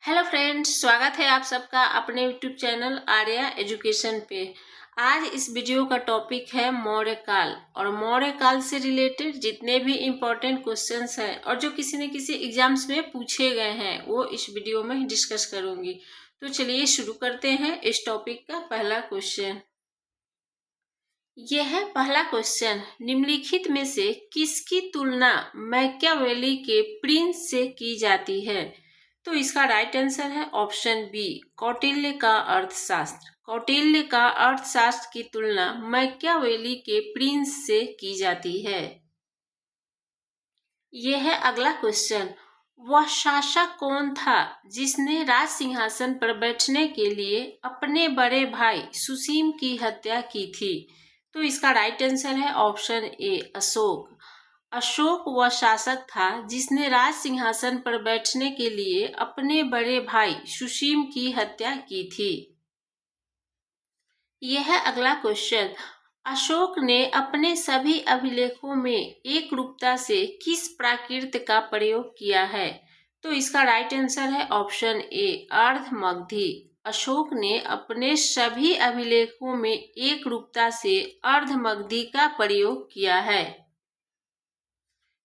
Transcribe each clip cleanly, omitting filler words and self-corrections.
Hello friends, स्वागत है आप सबका अपने यूट्यूब चैनल आर्या एजुकेशन पे। आज इस वीडियो का टॉपिक है मौर्य काल और मौर्य काल से रिलेटेड जितने भी इम्पोर्टेंट क्वेश्चंस हैं और जो किसी न किसी एग्जाम्स में पूछे गए हैं वो इस वीडियो में डिस्कस करूंगी। तो चलिए शुरू करते हैं इस टॉपिक का पहला क्वेश्चन। यह है पहला क्वेश्चन, निम्नलिखित में से किसकी तुलना मैकियावेली के प्रिंस से की जाती है? तो इसका राइट आंसर है ऑप्शन बी, कौटिल्य का अर्थशास्त्र। कौटिल्य का अर्थशास्त्र की तुलना मैकियावेली के प्रिंस से की जाती है। यह है अगला क्वेश्चन, वह शासक कौन था जिसने राज सिंहासन पर बैठने के लिए अपने बड़े भाई सुसीम की हत्या की थी? तो इसका राइट आंसर है ऑप्शन ए, अशोक। अशोक वह शासक था जिसने राज सिंहासन पर बैठने के लिए अपने बड़े भाई सुसीम की हत्या की थी। यह है अगला क्वेश्चन, अशोक ने अपने सभी अभिलेखों में एक रूपता से किस प्राकृत का प्रयोग किया है? तो इसका राइट आंसर है ऑप्शन ए, अर्धमगधी। अशोक ने अपने सभी अभिलेखों में एक रूपता से अर्धमगधी का प्रयोग किया है।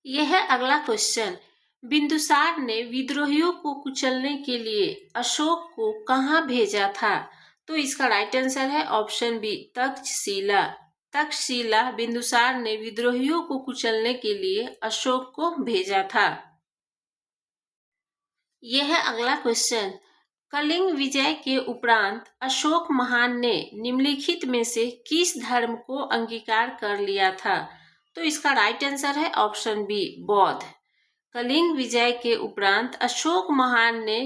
यह है अगला क्वेश्चन, बिंदुसार ने विद्रोहियों को कुचलने के लिए अशोक को कहाँ भेजा था? तो इसका राइट आंसर है ऑप्शन बी, तक्षशिला। तक्षशिला बिंदुसार ने विद्रोहियों को कुचलने के लिए अशोक को भेजा था। यह है अगला क्वेश्चन, कलिंग विजय के उपरांत अशोक महान ने निम्नलिखित में से किस धर्म को अंगीकार कर लिया था? तो इसका राइट आंसर है ऑप्शन बी, बौद्ध। कलिंग विजय के उपरांत अशोक महान ने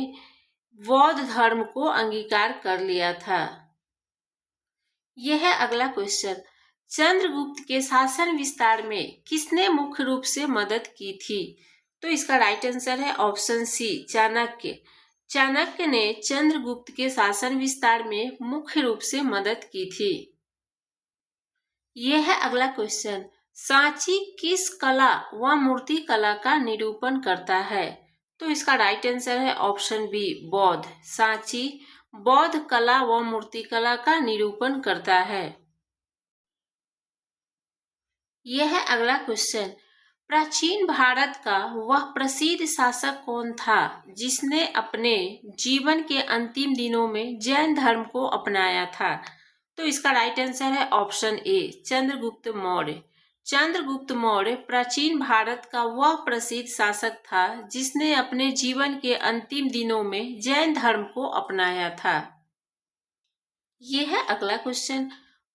बौद्ध धर्म को अंगीकार कर लिया था। यह है अगला क्वेश्चन, चंद्रगुप्त के शासन विस्तार में किसने मुख्य रूप से मदद की थी? तो इसका राइट आंसर है ऑप्शन सी, चाणक्य। चाणक्य ने चंद्रगुप्त के शासन विस्तार में मुख्य रूप से मदद की थी। यह है अगला क्वेश्चन, सांची किस कला व मूर्ति कला का निरूपण करता है? तो इसका राइट आंसर है ऑप्शन बी, बौद्ध। सांची बौद्ध कला व मूर्ति कला का निरूपण करता है। यह है अगला क्वेश्चन, प्राचीन भारत का वह प्रसिद्ध शासक कौन था जिसने अपने जीवन के अंतिम दिनों में जैन धर्म को अपनाया था? तो इसका राइट आंसर है ऑप्शन ए, चंद्रगुप्त मौर्य। चंद्रगुप्त मौर्य प्राचीन भारत का वह प्रसिद्ध शासक था जिसने अपने जीवन के अंतिम दिनों में जैन धर्म को अपनाया था। यह है अगला क्वेश्चन,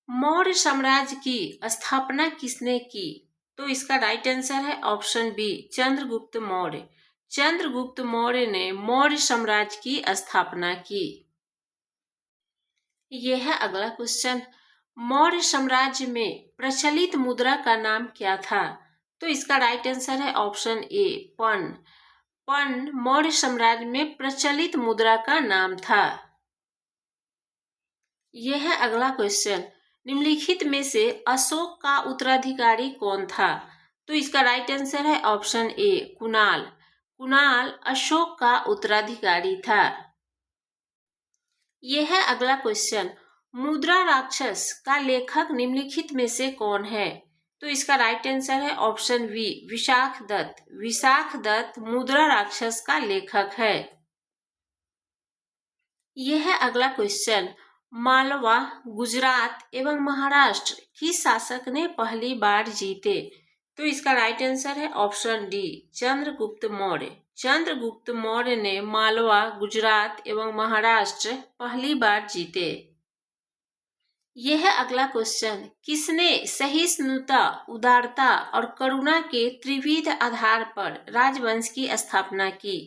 मौर्य साम्राज्य की स्थापना किसने की? तो इसका राइट आंसर है ऑप्शन बी, चंद्रगुप्त मौर्य। चंद्रगुप्त मौर्य ने मौर्य साम्राज्य की स्थापना की। यह है अगला क्वेश्चन, मौर्य साम्राज्य में प्रचलित मुद्रा का नाम क्या था? तो इसका राइट आंसर है ऑप्शन ए, पन। पन मौर्य साम्राज्य में प्रचलित मुद्रा का नाम था। यह है अगला क्वेश्चन, निम्नलिखित में से अशोक का उत्तराधिकारी कौन था? तो इसका राइट आंसर है ऑप्शन ए, कुणाल। कुणाल अशोक का उत्तराधिकारी था। यह है अगला क्वेश्चन, मुद्रा राक्षस का लेखक निम्नलिखित में से कौन है? तो इसका राइट आंसर है ऑप्शन बी, विशाख दत्त। विशाख दत्त मुद्रा राक्षस का लेखक है। यह है अगला क्वेश्चन, मालवा, गुजरात एवं महाराष्ट्र किस शासक ने पहली बार जीते? तो इसका राइट आंसर है ऑप्शन डी, चंद्रगुप्त मौर्य। चंद्रगुप्त मौर्य ने मालवा, गुजरात एवं महाराष्ट्र पहली बार जीते। यह है अगला क्वेश्चन, किसने सहिष्णुता, उदारता और करुणा के त्रिविध आधार पर राजवंश की स्थापना की?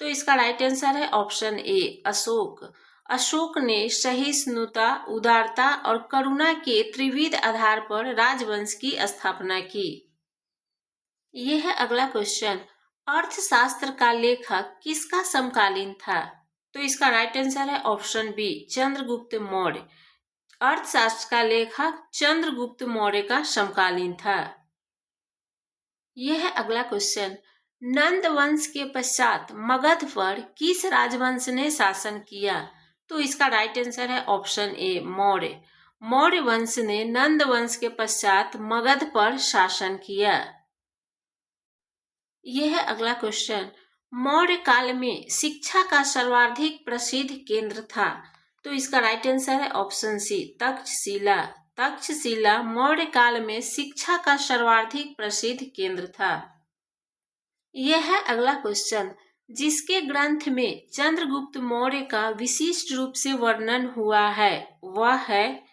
तो इसका राइट आंसर है ऑप्शन ए, अशोक। अशोक ने सहिष्णुता, उदारता और करुणा के त्रिविध आधार पर राजवंश की स्थापना की। यह है अगला क्वेश्चन, अर्थशास्त्र का लेखक किसका समकालीन था? तो इसका राइट आंसर है ऑप्शन बी, चंद्रगुप्त मौर्य। अर्थशास्त्र का लेखक चंद्रगुप्त मौर्य का समकालीन था। यह है अगला क्वेश्चन, नंद वंश के पश्चात मगध पर किस राजवंश ने शासन किया? तो इसका राइट आंसर है ऑप्शन ए मौर्य। मौर्य वंश ने नंद वंश के पश्चात मगध पर शासन किया। यह है अगला क्वेश्चन। मौर्य काल में शिक्षा का सर्वाधिक प्रसिद्ध केंद्र था। तो इसका राइट आंसर है ऑप्शन सी तक्षशिला। तक्षशिला मौर्य काल में शिक्षा का सर्वाधिक प्रसिद्ध केंद्र था। यह है अगला क्वेश्चन। जिसके ग्रंथ में चंद्रगुप्त मौर्य का विशिष्ट रूप से वर्णन हुआ है वह है,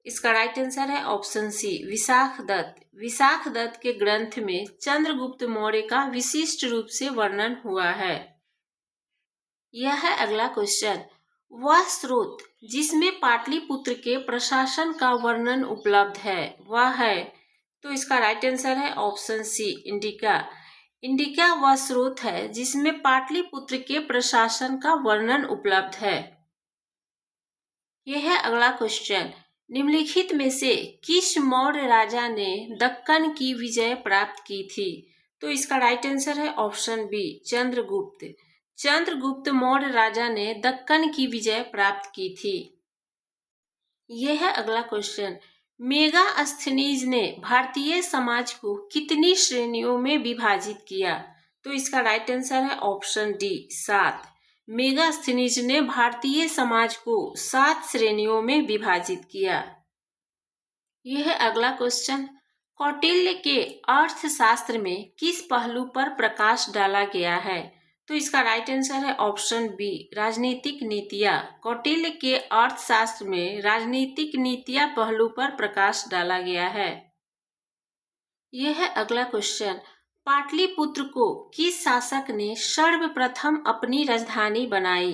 इसका राइट आंसर है ऑप्शन सी विशाखदत्त। विशाखदत्त के ग्रंथ में चंद्रगुप्त मौर्य का विशिष्ट रूप से वर्णन हुआ है। यह है अगला क्वेश्चन। वह स्रोत जिसमें पाटलिपुत्र के प्रशासन का वर्णन उपलब्ध है वह है, तो इसका राइट आंसर है ऑप्शन सी इंडिका। इंडिका वह स्रोत है जिसमें पाटलिपुत्र के प्रशासन का वर्णन उपलब्ध है। यह है अगला क्वेश्चन। निम्नलिखित में से किस मौर्य राजा ने दक्कन की विजय प्राप्त की थी? तो इसका राइट आंसर है ऑप्शन बी चंद्रगुप्त। चंद्रगुप्त मौर्य राजा ने दक्कन की विजय प्राप्त की थी। यह है अगला क्वेश्चन। मेगास्थनीज ने भारतीय समाज को कितनी श्रेणियों में विभाजित किया? तो इसका राइट आंसर है ऑप्शन डी 7। मेगास्थनीज ने भारतीय समाज को 7 श्रेणियों में विभाजित किया। यह है अगला क्वेश्चन। कौटिल्य के अर्थशास्त्र में किस पहलू पर प्रकाश डाला गया है? तो इसका राइट आंसर है ऑप्शन बी राजनीतिक नीतियां। कौटिल्य के अर्थशास्त्र में राजनीतिक नीतियां पहलू पर प्रकाश डाला गया है। यह है अगला क्वेश्चन। पाटलिपुत्र को किस शासक ने सर्वप्रथम अपनी राजधानी बनाई?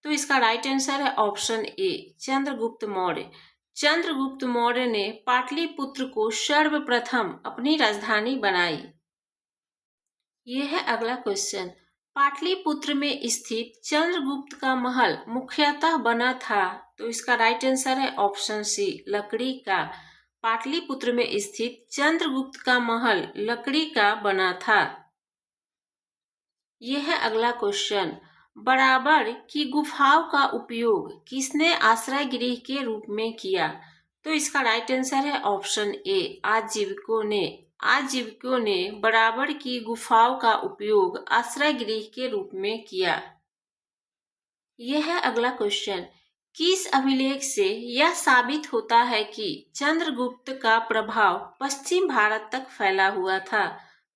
तो इसका राइट आंसर है ऑप्शन ए चंद्रगुप्त मौर्य। चंद्रगुप्त मौर्य ने पाटलिपुत्र को सर्वप्रथम अपनी राजधानी बनाई। यह है अगला क्वेश्चन। पाटलिपुत्र में स्थित चंद्रगुप्त का महल मुख्यतः बना था। तो इसका राइट आंसर है ऑप्शन सी लकड़ी का। पाटलिपुत्र में स्थित चंद्रगुप्त का महल लकड़ी का बना था। यह है अगला क्वेश्चन। बराबर की गुफाओं का उपयोग किसने आश्रय गृह के रूप में किया? तो इसका राइट आंसर है ऑप्शन ए आजीविकों ने। आजीविकों ने बराबर की गुफाओं का उपयोग आश्रय गृह के रूप में किया। यह है अगला क्वेश्चन। किस अभिलेख से यह साबित होता है कि चंद्रगुप्त का प्रभाव पश्चिम भारत तक फैला हुआ था?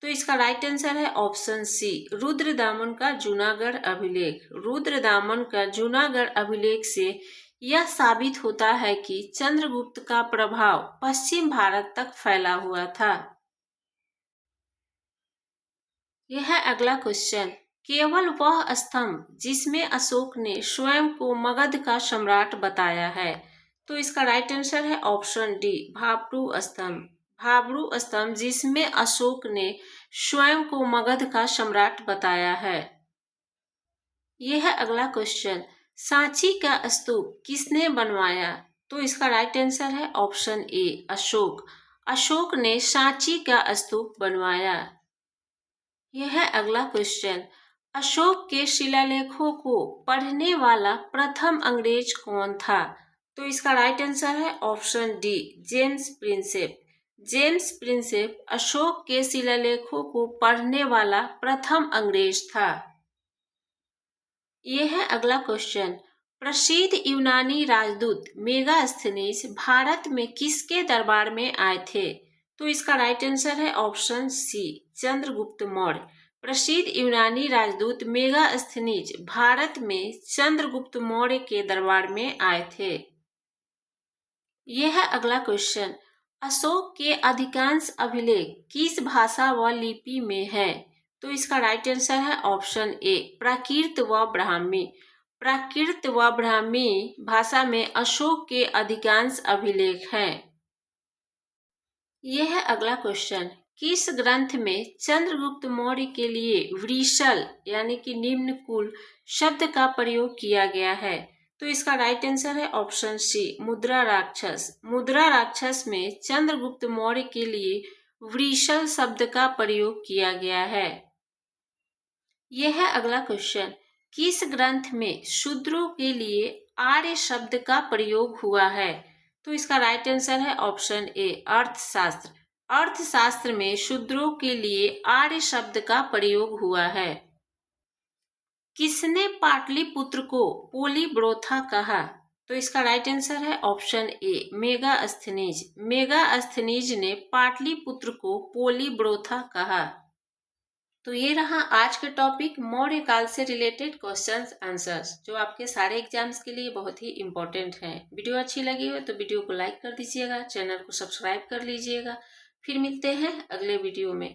तो इसका राइट आंसर है ऑप्शन सी रुद्रदामन का जूनागढ़ अभिलेख। रुद्रदामन का जूनागढ़ अभिलेख से यह साबित होता है कि चंद्रगुप्त का प्रभाव पश्चिम भारत तक फैला हुआ था। यह है अगला क्वेश्चन। केवल वह स्तंभ जिसमें अशोक ने स्वयं को मगध का सम्राट बताया है। तो इसका राइट आंसर है ऑप्शन डी भाब्रू स्तंभ। भाब्रू स्तंभ जिसमें अशोक ने स्वयं को मगध का सम्राट बताया है। यह है अगला क्वेश्चन। सांची का स्तूप किसने बनवाया? तो इसका राइट आंसर है ऑप्शन ए अशोक। अशोक ने सांची का स्तूप बनवाया। यह है अगला क्वेश्चन। अशोक के शिलालेखों को पढ़ने वाला प्रथम अंग्रेज कौन था? तो इसका राइट आंसर है option D James Prinsep. James Prinsep Ashok के शिलालेखों को पढ़ने वाला प्रथम अंग्रेज था। यह है अगला क्वेश्चन। प्रसिद्ध यूनानी राजदूत मेगास्थनीज भारत में किसके दरबार में आए थे? तो इसका राइट आंसर है ऑप्शन सी चंद्रगुप्त मौर्य। प्रसिद्ध यूनानी राजदूत मेगास्थनीज भारत में चंद्रगुप्त मौर्य के दरबार में आए थे। यह है अगला क्वेश्चन। अशोक के अधिकांश अभिलेख किस भाषा व लिपि में है? तो इसका राइट आंसर है ऑप्शन ए प्राकृत व ब्राह्मी। प्राकृत व ब्राह्मी भाषा में अशोक के अधिकांश अभिलेख हैं। यह है अगला क्वेश्चन। किस ग्रंथ में चंद्रगुप्त मौर्य के लिए वृषल यानी कि निम्न कुल शब्द का प्रयोग किया गया है? तो इसका राइट आंसर है ऑप्शन सी मुद्रा राक्षस। मुद्रा राक्षस में चंद्रगुप्त मौर्य के लिए वृषल शब्द का प्रयोग किया गया है। यह है अगला क्वेश्चन। किस ग्रंथ में शूद्रों के लिए आर्य शब्द का प्रयोग हुआ है? तो इसका राइट आंसर है ऑप्शन ए अर्थशास्त्र। अर्थशास्त्र में शूद्रों के लिए आर्य शब्द का प्रयोग हुआ है। किसने पाटलिपुत्र को पोलीब्रोथा कहा? तो इसका राइट आंसर है ऑप्शन ए मेगास्थनीज। मेगास्थनीज ने पाटलिपुत्र को पोलीब्रोथा कहा। तो ये रहा आज के टॉपिक मौर्य काल से रिलेटेड क्वेश्चंस आंसर्स, जो आपके सारे एग्जाम्स के लिए बहुत ही इंपॉर्टेंट हैं। वीडियो अच्छी लगी हो तो वीडियो को लाइक कर दीजिएगा, चैनल को सब्सक्राइब कर लीजिएगा। फिर मिलते हैं अगले वीडियो में।